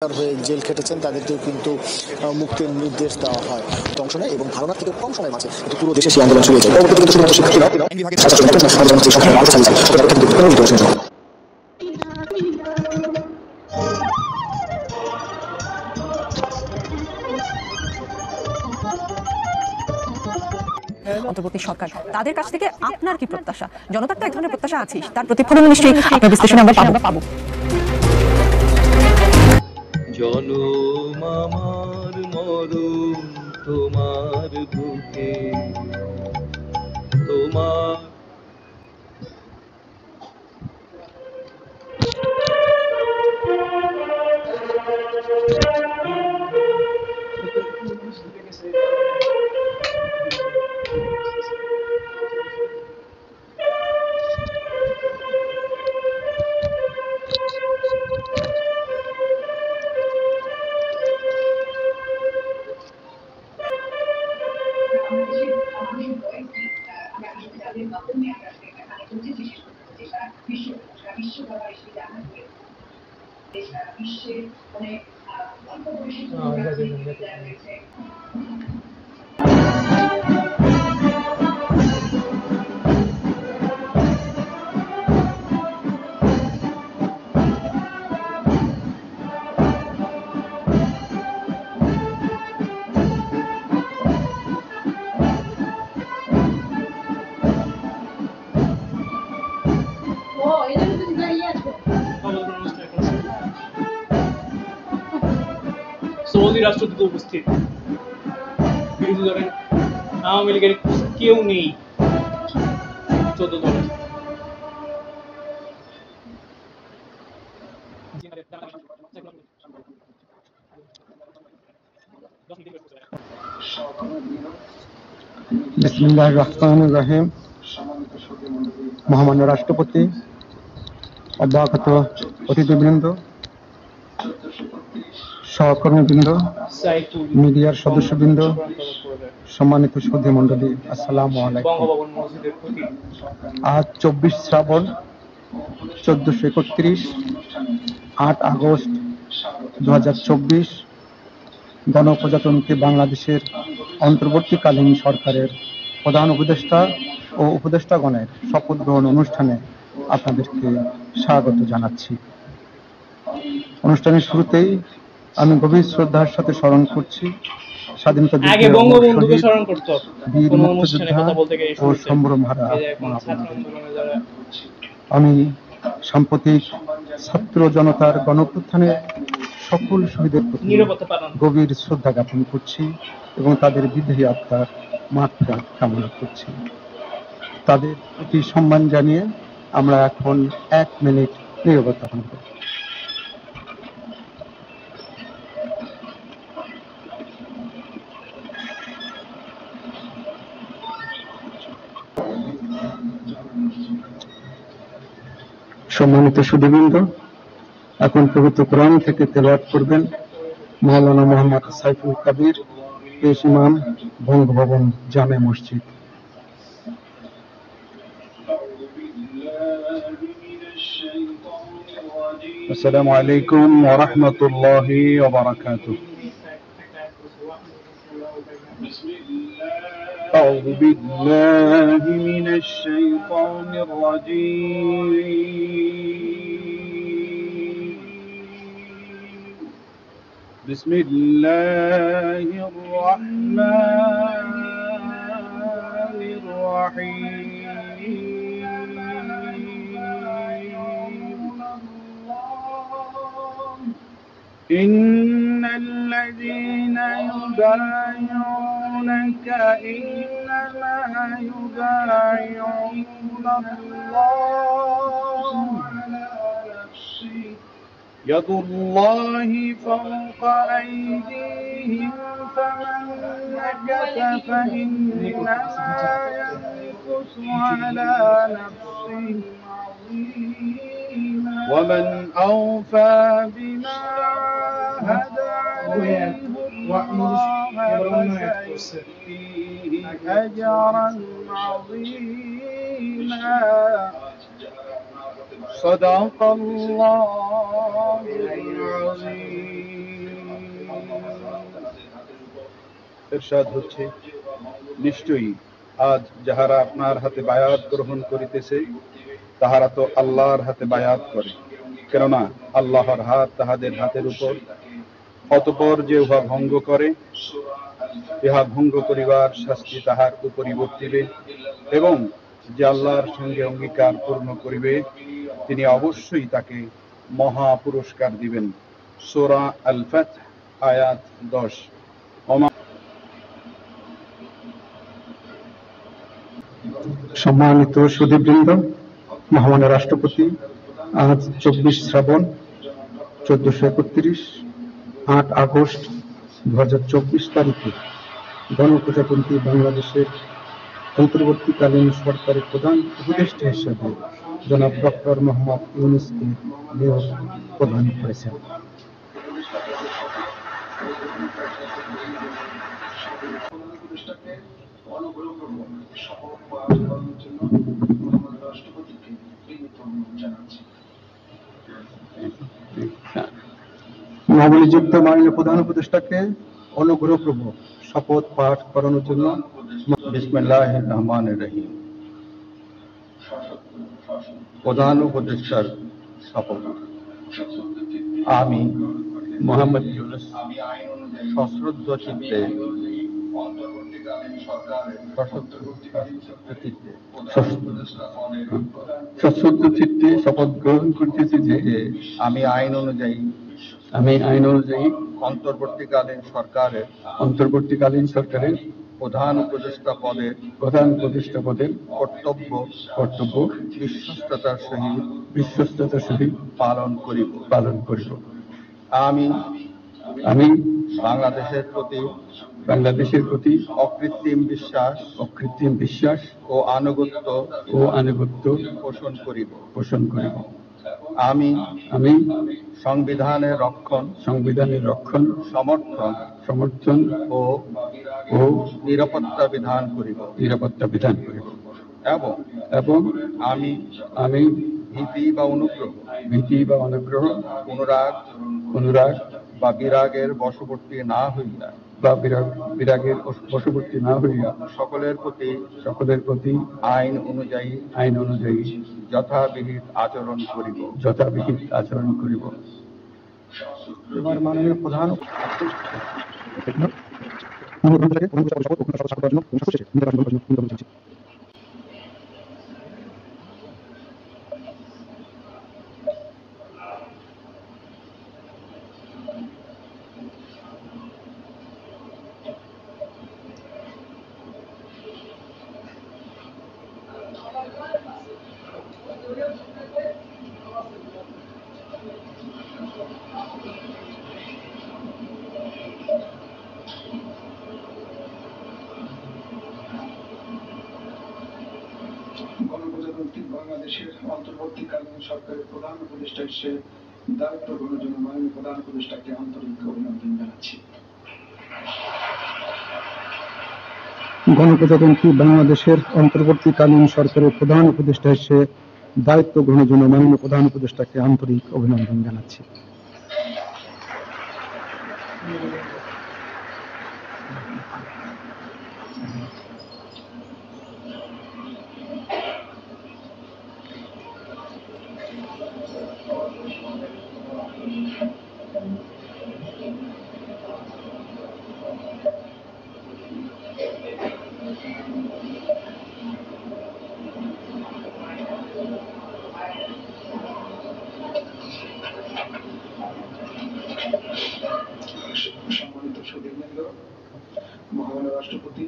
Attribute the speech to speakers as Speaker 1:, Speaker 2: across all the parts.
Speaker 1: হয়ে জেল খেটেছেন তাদেরকেও কিন্তু মুক্তির নির্দেশ দেওয়া হয়। অংশ নেয় এবং ধারণা থেকে কম সময়ের মাঝে পুরো দেশে সেই আন্দোলন শুরু হয়েছে। পরবর্তীতে কিন্তু শুধুমাত্র শিক্ষার্থীরা
Speaker 2: অন্তর্বর্তী সরকার তাদের কাছ থেকে আপনার কি প্রত্যাশা? জনতার তো এক ধরনের প্রত্যাশা আছে, তার প্রতিফলন নিশ্চয়ই আপনার বিশ্লেষণে আমরা পাবো।
Speaker 3: জনম আমার মরণ তোমার বুকে, তোমার সৌদি রাষ্ট্রদূত উপস্থিত, বিরোধী দলের আওয়ামী লীগের কেউ নেই 14 দলের।
Speaker 4: বিসমিল্লাহির রহমানির রহিম। মহামান্য রাষ্ট্রপতি, অব্যাহত অতিথিবৃন্দ, সহকর্মীবৃন্দ, মিডিয়ার সদস্যবৃন্দ, সম্মানিত সুধী মণ্ডলী, আসসালামু আলাইকুম। আজ 24 শ্রাবণ 1431, 8 আগস্ট 2024 গণপ্রজাতন্ত্রী বাংলাদেশের অন্তর্বর্তীকালীন সরকারের প্রধান উপদেষ্টা ও উপদেষ্টাগণের শপথ গ্রহণ অনুষ্ঠানে আপনাদেরকে স্বাগত জানাচ্ছি। অনুষ্ঠানের শুরুতেই আমি গভীর শ্রদ্ধার সাথে স্মরণ করছি স্বাধীনতা যুদ্ধের বীর মুক্তিযোদ্ধা ও সম্ভ্রমহারা। আমি সাম্প্রতিক ছাত্র জনতার গণঅভ্যুত্থানে সকল শহীদের প্রতি গভীর শ্রদ্ধা জ্ঞাপন করছি এবং তাদের বিদেহী আত্মার মাগফিরাত কামনা করছি। তাদের প্রতি সম্মান জানিয়ে আমরা এখন 1 মিনিট নীরবতা পালন করব। সম্মানিত সুধীবৃন্দ, এখন পবিত্র কোরআন থেকে তেলাওয়াত করবেন মাওলানা মোহাম্মদ সাইফুল কবির, পেশ ইমাম, বঙ্গভবন জামে মসজিদ। আসসালামু আলাইকুম ওয়া রাহমাতুল্লাহি ওয়া বারাকাতুহু। أعوذ بالله من الشيطان الرجيم. بسم الله الرحمن الرحيم. إن الذين يبايعونك إنما يبايعون الله، يد الله فوق أيديهم، فمن نكث فإنما ينكث على نفسه، ومن أوفى بما عهد عليه الله فسيؤتيه أجرا عظيما. صدق الله العظيم. ইরশাদ হচ্ছে, নিশ্চয়ই আজ যাহারা আপনার হাতে বায়াত গ্রহণ করিতেছে তাহারা তো আল্লাহর হাতে বায়াত করে, কেননা আল্লাহর হাত তাহাদের হাতের উপর। অতঃপর যে উহা ভঙ্গ করে, ইহা ভঙ্গ করিবার শাস্তি তাহার উপরই বর্তিবে, এবং যে আল্লাহর সঙ্গে অঙ্গীকার পূর্ণ করিবে তিনি অবশ্যই তাকে মহা পুরস্কার দিবেন। সূরা আল ফাতহ আয়াত 10। সম্মানিত সুধীবৃন্দ, মহামান্য রাষ্ট্রপতি আজ 24 শ্রাবণ 1431 8 আগস্ট 2024 তারিখে গণপ্রজাতন্ত্রী বাংলাদেশের অন্তর্বর্তীকালীন সরকারের প্রধান উপদেষ্টা হিসেবে জনাব ডক্টর মোহাম্মদ ইউনূসকে নিয়োগ প্রদান করেছেন। নবনিযুক্ত মাননীয় প্রধান উপদেষ্টাকে অনুগ্রহপূর্বক শপথ পাঠ করানোর জন্য বিসমিল্লাহির রহমানির রহিম। প্রধান উপদেষ্টার শপথ। আমি মোহাম্মদ ইউনূস সশ্রদ্ধ চিত্তে শপথ গ্রহণ করতেছি যে আমি আইন অনুযায়ী অন্তর্বর্তীকালীন সরকারের প্রধান উপদেষ্টা পদের কর্তব্য বিশ্বস্ততার সহিত পালন করিব। আমি বাংলাদেশের প্রতি অকৃত্রিম বিশ্বাস ও আনুগত্য পোষণ করিব। আমি সংবিধানের রক্ষণ, সমর্থন ও নিরাপত্তা বিধান করিব। এবং আমি ভীতি বা অনুগ্রহ, অনুরাগ বা বিরাগের বশবর্তী না হইয়া সকলের প্রতি আইন অনুযায়ী যথাবিহিত আচরণ করিব। এবার মাননীয় প্রধান গণপ্রজাতন্ত্রী বাংলাদেশের অন্তর্বর্তীকালীন সরকারের প্রধান উপদেষ্টা হিসেবে দায়িত্ব গ্রহণের জন্য মাননীয় প্রধান উপদেষ্টাকে আন্তরিক অভিনন্দন জানাচ্ছি। গণপ্রজাতন্ত্রী বাংলাদেশের অন্তর্বর্তীকালীন সরকারের প্রধান উপদেষ্টা হিসেবে দায়িত্ব গ্রহণের জন্য মাননীয় প্রধান উপদেষ্টাকে আন্তরিক অভিনন্দন জানাচ্ছি। সম্মানিত সুধীবৃন্দ, মহামান্য রাষ্ট্রপতি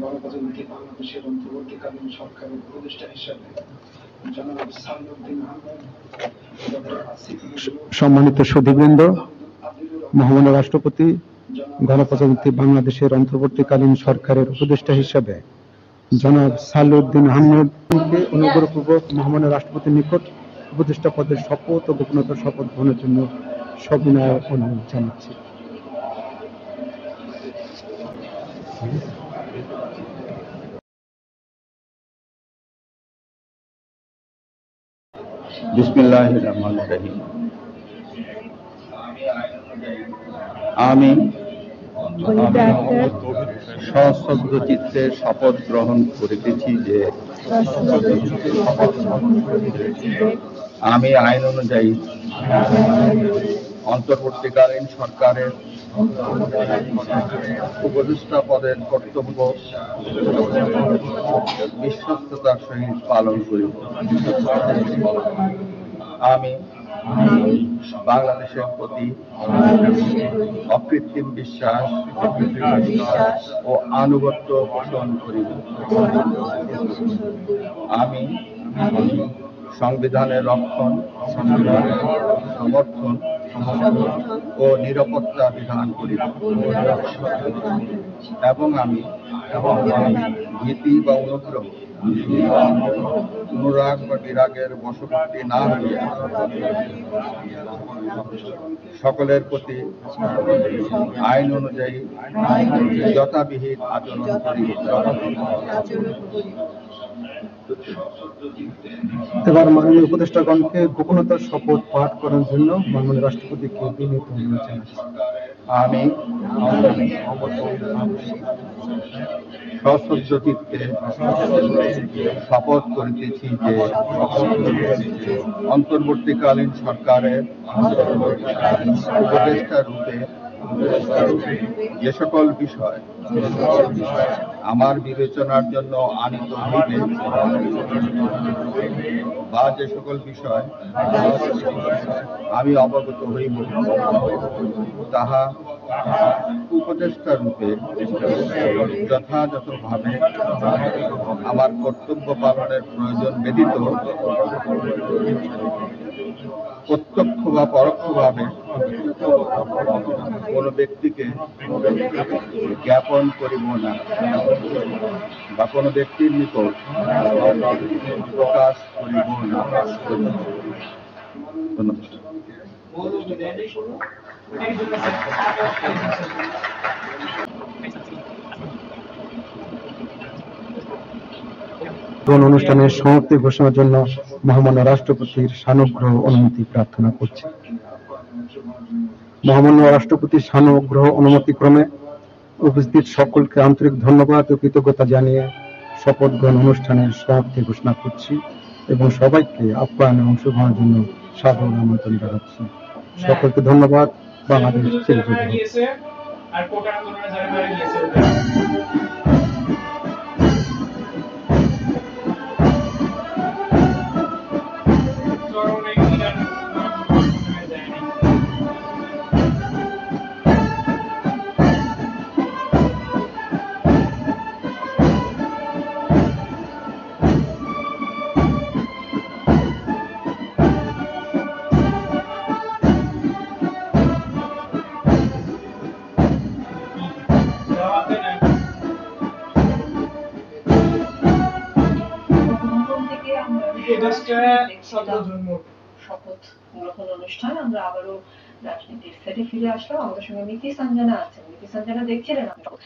Speaker 4: গণপ্রজাতন্ত্রী বাংলাদেশের অন্তর্বর্তীকালীন সরকারের উপদেষ্টা হিসেবে জনাব সালাউদ্দিন আহমেদ, সম্মানিত সুধীবৃন্দ, মহামান্য রাষ্ট্রপতি গণপ্রজাতন্ত্রী বাংলাদেশের অন্তর্বর্তীকালীন সরকারের উপদেষ্টা হিসেবে জনাব সালাউদ্দিন আহমেদকে অনুগ্রহপূর্বক মহামান্য রাষ্ট্রপতির নিকট উপদেষ্টা পদের শপথ ও গোপনীয়তার শপথ গ্রহণের জন্য সবিনয় অনুরোধ জানাচ্ছি।
Speaker 5: বিসমিল্লাহির রহমানির রহিম। আমি সশ্রদ্ধ চিত্তে শপথ গ্রহণ করিতেছি যে আমি আইন অনুযায়ী অন্তর্বর্তীকালীন সরকারের উপদেষ্টা পদের কর্তব্য বিশ্বস্ততার সহিত পালন করিব। আমি বাংলাদেশের প্রতি অকৃত্রিম বিশ্বাস ও আনুগত্য পোষণ করিব। আমি সংবিধানের রক্ষণ, সমর্থন ও নিরাপত্তা বিধান করিব এবং আমি ভীতি বা অনুগ্রহ, অনুরাগ বা বিরাগের বশবর্তী না হইয়া সকলের প্রতি আইন অনুযায়ী যথাবিহিত আচরণ করিব।
Speaker 4: এবার মাননীয় উপদেষ্টাগণকে গোপনতার শপথ পাঠ করার জন্য মাননীয় রাষ্ট্রপতিকে বিনীত অনুরোধ জানাচ্ছি।
Speaker 5: আমি সশ্রদ্ধ চিত্তে শপথ করিতেছি যে অন্তর্বর্তীকালীন সরকারের উপদেষ্টা রূপে যে সকল বিষয় আমার বিবেচনার জন্য আনিত হইবে বা যে সকল বিষয় আমি অবগত হইব, তাহা উপদেষ্টা রূপে যথাযথভাবে আমার কর্তব্য পালনের প্রয়োজন ব্যতীত প্রত্যক্ষ বা পরোক্ষভাবে কোন ব্যক্তিকে জ্ঞাপন করিব না বা কোন ব্যক্তির নিকট প্রকাশ করিব না।
Speaker 4: অনুষ্ঠানের সমাপ্তি ঘোষণার জন্য মহামান্য রাষ্ট্রপতির সানুগ্রহ অনুমতি প্রার্থনা করছি। মহামান্য রাষ্ট্রপতির সানুগ্রহ অনুমতি ক্রমে উপস্থিত সকলকে আন্তরিক ধন্যবাদ ও কৃতজ্ঞতা জানিয়ে শপথ গ্রহণ অনুষ্ঠানের সমাপ্তি ঘোষণা করছি এবং সবাইকে আপ্যায়নে অংশগ্রহণের জন্য সাদর আমন্ত্রণ জানাচ্ছি। সকলকে ধন্যবাদ। বাংলাদেশ
Speaker 6: শপথ গ্রহণ অনুষ্ঠান। আমরা আবারও রাজনীতির সেটে ফিরে আসলাম। আমাদের সঙ্গে নীতি সঞ্জনা আছেন। নীতি সঞ্জনা দেখছিলেন আপনারা।